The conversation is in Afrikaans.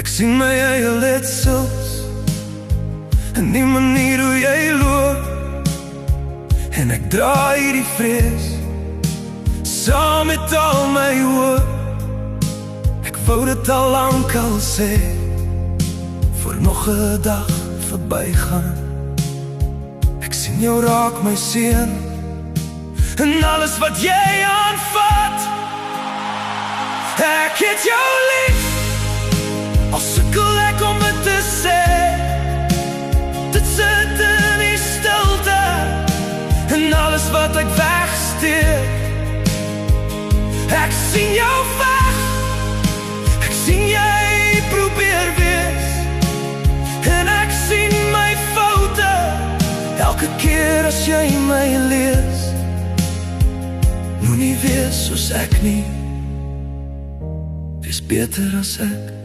Ek sien my eie letsels in die manier hoe jy loop, en ek dra hierdie vrees saam met al my hoop. Ek wou dit al lank al sê, voor nog 'n dag verbygaan. Ek sien jou raak my seun, en alles wat jy aanvat. Ek het jou lief, al sukkel ek om dit te sê. Dit sit in die stilte, en alles wat ek wegsteek. Ek sien jou weg, ek sien jy probeer wees, en ek sien my foute elke keer as jy my lees. Moenie wees soos ek nie, wees beter as ek.